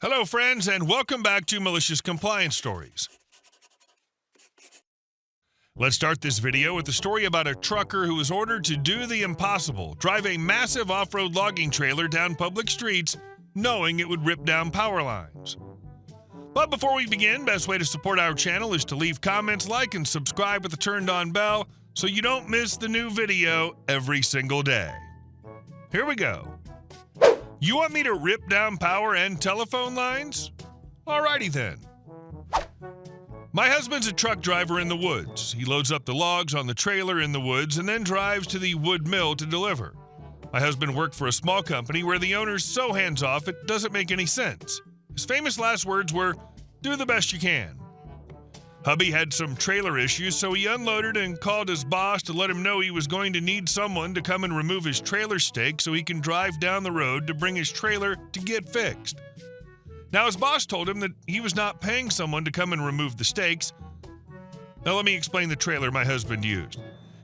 Hello, friends, and welcome back to Malicious Compliance Stories. Let's start this video with a story about a trucker who was ordered to do the impossible, drive a massive off-road logging trailer down public streets, knowing it would rip down power lines. But before we begin, best way to support our channel is to leave comments, like, and subscribe with the turned-on bell so you don't miss the new video every single day. Here we go. You want me to rip down power and telephone lines? Alrighty then. My husband's a truck driver in the woods. He loads up the logs on the trailer in the woods and then drives to the wood mill to deliver. My husband worked for a small company where the owner's so hands-off it doesn't make any sense. His famous last words were, "Do the best you can." Hubby had some trailer issues, so he unloaded and called his boss to let him know he was going to need someone to come and remove his trailer stake so he can drive down the road to bring his trailer to get fixed. Now, his boss told him that he was not paying someone to come and remove the stakes. Now, let me explain the trailer my husband used.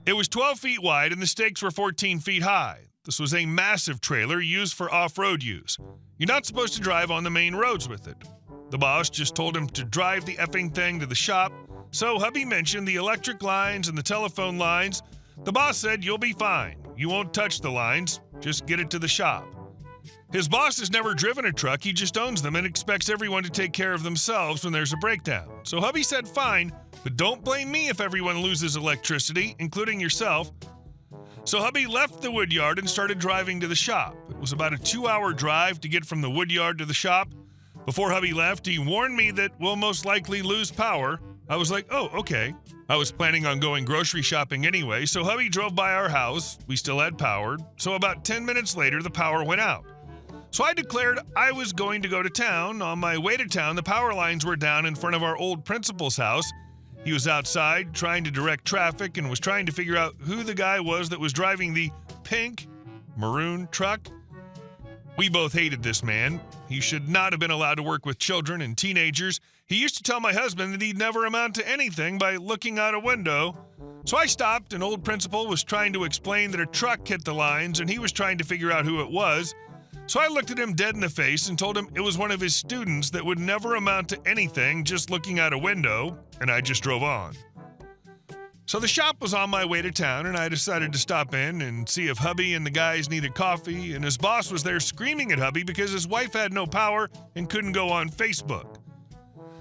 It was 12 feet wide and the stakes were 14 feet high. This was a massive trailer used for off-road use. You're not supposed to drive on the main roads with it. The boss just told him to drive the effing thing to the shop, so hubby mentioned the electric lines and the telephone lines. The boss said, "You'll be fine. You won't touch the lines. Just get it to the shop." His boss has never driven a truck, he just owns them and expects everyone to take care of themselves when there's a breakdown. So hubby said, "Fine, but don't blame me if everyone loses electricity, including yourself." So hubby left the woodyard and started driving to the shop. It was about a 2-hour drive to get from the woodyard to the shop. Before hubby left, he warned me that we'll most likely lose power. I was like, oh, okay. I was planning on going grocery shopping anyway, so hubby drove by our house. We still had power, so about 10 minutes later, the power went out. So I declared I was going to go to town. On my way to town, the power lines were down in front of our old principal's house. He was outside trying to direct traffic and was trying to figure out who the guy was that was driving the pink maroon truck. We both hated this man. He should not have been allowed to work with children and teenagers. He used to tell my husband that he'd never amount to anything by looking out a window. So I stopped, and old principal was trying to explain that a truck hit the lines, and he was trying to figure out who it was. So I looked at him dead in the face and told him it was one of his students that would never amount to anything just looking out a window, and I just drove on. So the shop was on my way to town, and I decided to stop in and see if hubby and the guys needed coffee, and his boss was there screaming at hubby because his wife had no power and couldn't go on Facebook.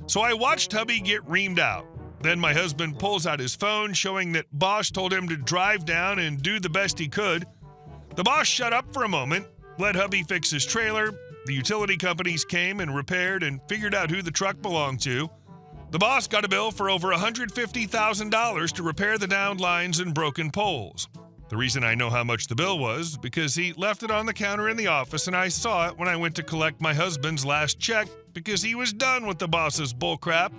So I watched hubby get reamed out. Then my husband pulls out his phone, showing that boss told him to drive down and do the best he could. The boss shut up for a moment, let hubby fix his trailer. The utility companies came and repaired and figured out who the truck belonged to. The boss got a bill for over $150,000 to repair the downed lines and broken poles. The reason I know how much the bill was because he left it on the counter in the office and I saw it when I went to collect my husband's last check because he was done with the boss's bullcrap.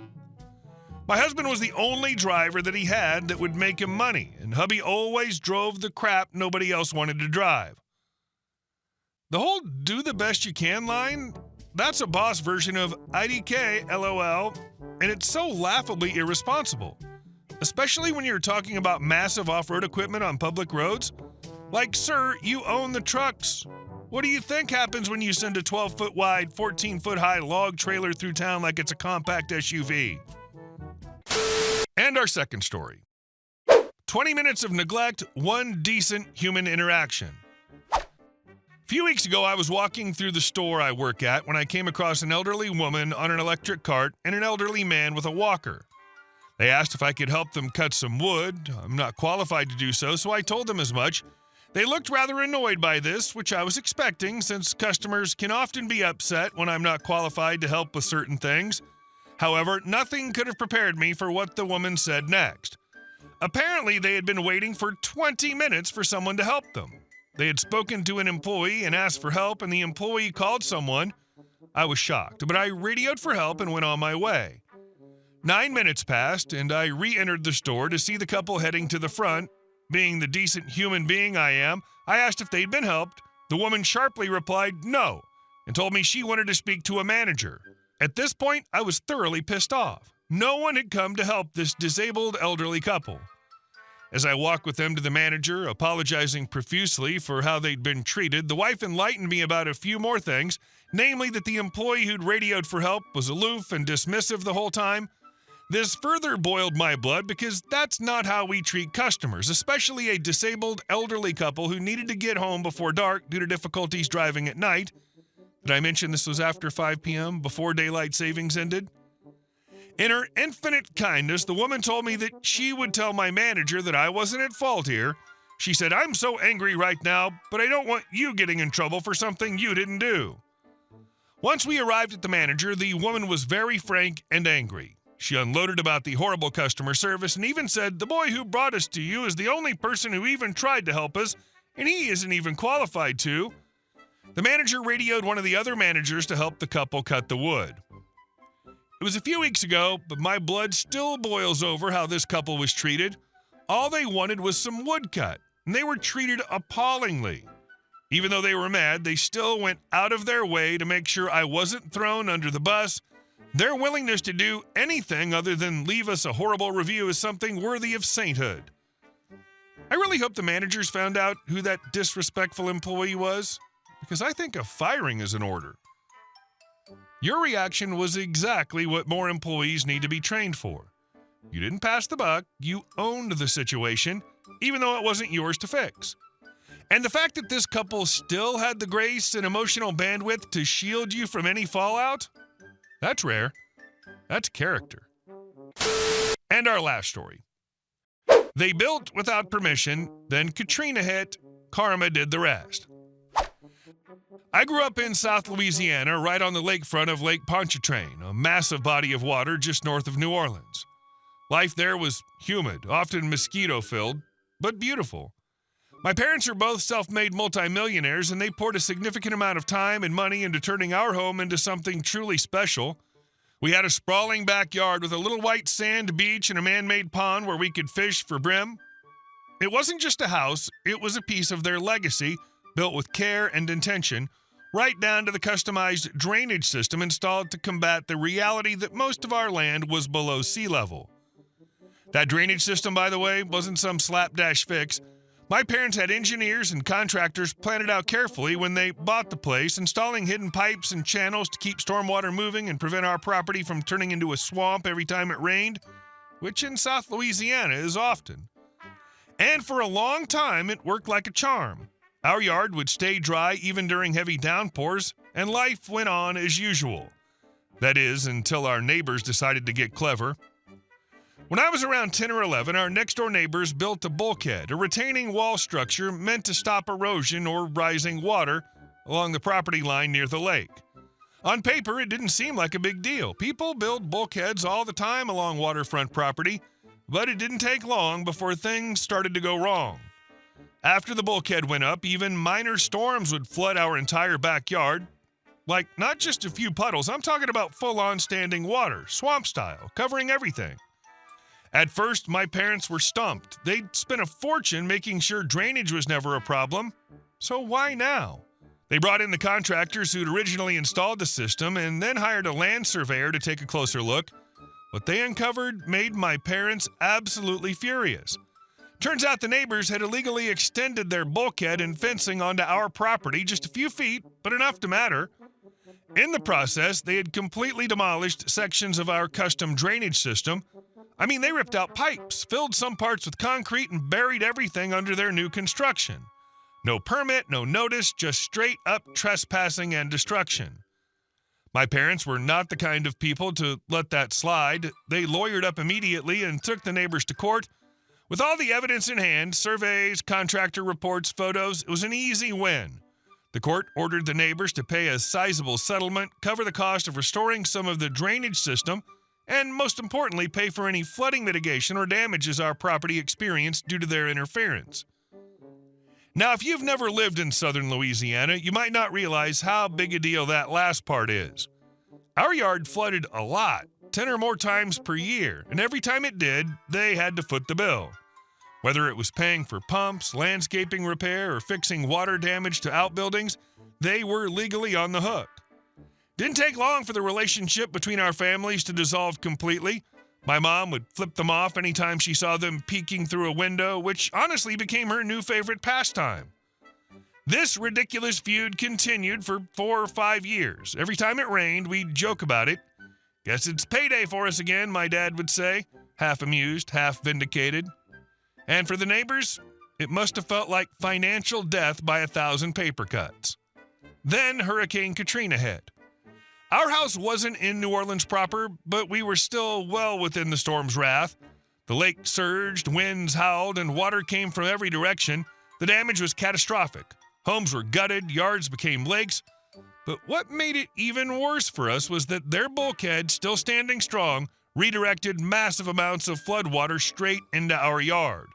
My husband was the only driver that he had that would make him money, and hubby always drove the crap nobody else wanted to drive. The whole "do the best you can" line, that's a boss version of IDK, LOL, and it's so laughably irresponsible, especially when you're talking about massive off-road equipment on public roads. Like, sir, you own the trucks. What do you think happens when you send a 12-foot wide, 14-foot high log trailer through town like it's a compact SUV? And our second story. 20 minutes of neglect, one decent human interaction. A few weeks ago, I was walking through the store I work at when I came across an elderly woman on an electric cart and an elderly man with a walker. They asked if I could help them cut some wood. I'm not qualified to do so, so I told them as much. They looked rather annoyed by this, which I was expecting, since customers can often be upset when I'm not qualified to help with certain things. However, nothing could have prepared me for what the woman said next. Apparently, they had been waiting for 20 minutes for someone to help them. They had spoken to an employee and asked for help, and the employee called someone. I was shocked, but I radioed for help and went on my way. 9 minutes passed, and I re-entered the store to see the couple heading to the front. Being the decent human being I am, I asked if they'd been helped. The woman sharply replied no, and told me she wanted to speak to a manager. At this point, I was thoroughly pissed off. No one had come to help this disabled elderly couple. As I walked with them to the manager, apologizing profusely for how they'd been treated, the wife enlightened me about a few more things, namely that the employee who'd radioed for help was aloof and dismissive the whole time. This further boiled my blood because that's not how we treat customers, especially a disabled elderly couple who needed to get home before dark due to difficulties driving at night. Did I mention this was after 5 p.m., before daylight savings ended? In her infinite kindness, the woman told me that she would tell my manager that I wasn't at fault here. She said, "I'm so angry right now, but I don't want you getting in trouble for something you didn't do." Once we arrived at the manager, the woman was very frank and angry. She unloaded about the horrible customer service and even said, "The boy who brought us to you is the only person who even tried to help us, and he isn't even qualified to." The manager radioed one of the other managers to help the couple cut the wood. It was a few weeks ago, but my blood still boils over how this couple was treated. All they wanted was some wood cut, and they were treated appallingly. Even though they were mad, they still went out of their way to make sure I wasn't thrown under the bus. Their willingness to do anything other than leave us a horrible review is something worthy of sainthood. I really hope the managers found out who that disrespectful employee was, because I think a firing is in order. Your reaction was exactly what more employees need to be trained for. You didn't pass the buck, you owned the situation, even though it wasn't yours to fix. And the fact that this couple still had the grace and emotional bandwidth to shield you from any fallout? That's rare. That's character. And our last story. They built without permission, then Katrina hit, karma did the rest. I grew up in South Louisiana, right on the lakefront of Lake Pontchartrain, a massive body of water just north of New Orleans. Life there was humid, often mosquito-filled, but beautiful. My parents are both self-made multimillionaires, and they poured a significant amount of time and money into turning our home into something truly special. We had a sprawling backyard with a little white sand beach and a man-made pond where we could fish for brim. It wasn't just a house, it was a piece of their legacy, built with care and intention, right down to the customized drainage system installed to combat the reality that most of our land was below sea level. That drainage system, by the way, wasn't some slapdash fix. My parents had engineers and contractors plan it out carefully when they bought the place, installing hidden pipes and channels to keep stormwater moving and prevent our property from turning into a swamp every time it rained, which in South Louisiana is often. And for a long time, it worked like a charm. Our yard would stay dry even during heavy downpours, and life went on as usual. That is, until our neighbors decided to get clever. When I was around 10 or 11, our next-door neighbors built a bulkhead, a retaining wall structure meant to stop erosion or rising water along the property line near the lake. On paper, it didn't seem like a big deal. People build bulkheads all the time along waterfront property, but it didn't take long before things started to go wrong. After the bulkhead went up, even minor storms would flood our entire backyard. Like, not just a few puddles, I'm talking about full-on standing water, swamp style, covering everything. At first, my parents were stumped. They'd spent a fortune making sure drainage was never a problem. So why now? They brought in the contractors who'd originally installed the system and then hired a land surveyor to take a closer look. What they uncovered made my parents absolutely furious. Turns out the neighbors had illegally extended their bulkhead and fencing onto our property just a few feet, but enough to matter. In the process, they had completely demolished sections of our custom drainage system. I mean, they ripped out pipes, filled some parts with concrete, and buried everything under their new construction. No permit, no notice, just straight-up trespassing and destruction. My parents were not the kind of people to let that slide. They lawyered up immediately and took the neighbors to court. With all the evidence in hand, surveys, contractor reports, photos, it was an easy win. The court ordered the neighbors to pay a sizable settlement, cover the cost of restoring some of the drainage system, and most importantly, pay for any flooding mitigation or damages our property experienced due to their interference. Now, if you've never lived in southern Louisiana, you might not realize how big a deal that last part is. Our yard flooded a lot, 10 or more times per year, and every time it did, they had to foot the bill. Whether it was paying for pumps, landscaping repair, or fixing water damage to outbuildings, they were legally on the hook. Didn't take long for the relationship between our families to dissolve completely. My mom would flip them off anytime she saw them peeking through a window, which honestly became her new favorite pastime. This ridiculous feud continued for 4 or 5 years. Every time it rained, we'd joke about it. "Guess it's payday for us again," my dad would say, half amused, half vindicated. And for the neighbors, it must have felt like financial death by 1,000 paper cuts. Then Hurricane Katrina hit. Our house wasn't in New Orleans proper, but we were still well within the storm's wrath. The lake surged, winds howled, and water came from every direction. The damage was catastrophic. Homes were gutted, yards became lakes. But what made it even worse for us was that their bulkhead, still standing strong, redirected massive amounts of floodwater straight into our yard.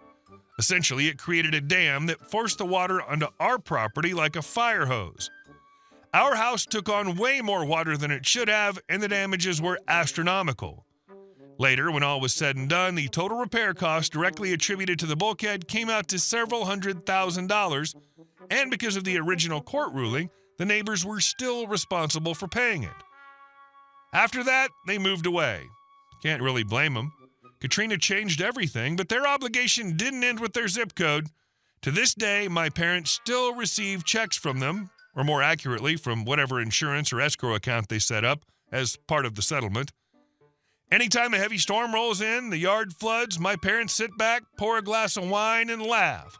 Essentially, it created a dam that forced the water onto our property like a fire hose. Our house took on way more water than it should have, and the damages were astronomical. Later, when all was said and done, the total repair cost directly attributed to the bulkhead came out to several $100,000, and because of the original court ruling, the neighbors were still responsible for paying it. After that, they moved away. Can't really blame them. Katrina changed everything, but their obligation didn't end with their zip code. To this day, my parents still receive checks from them, or more accurately, from whatever insurance or escrow account they set up as part of the settlement. Anytime a heavy storm rolls in, the yard floods, my parents sit back, pour a glass of wine, and laugh.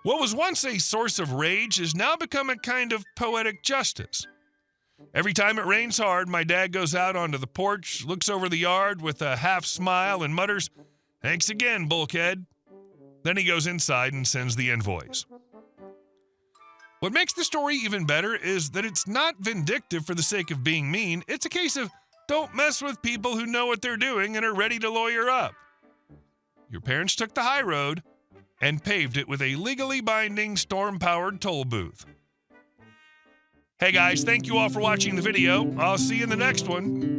What was once a source of rage has now become a kind of poetic justice. Every time it rains hard, my dad goes out onto the porch, looks over the yard with a half smile, and mutters, "Thanks again, bulkhead." Then he goes inside and sends the invoice. What makes the story even better is that it's not vindictive for the sake of being mean. It's a case of don't mess with people who know what they're doing and are ready to lawyer up. Your parents took the high road and paved it with a legally binding storm-powered toll booth. Hey guys, thank you all for watching the video. I'll see you in the next one.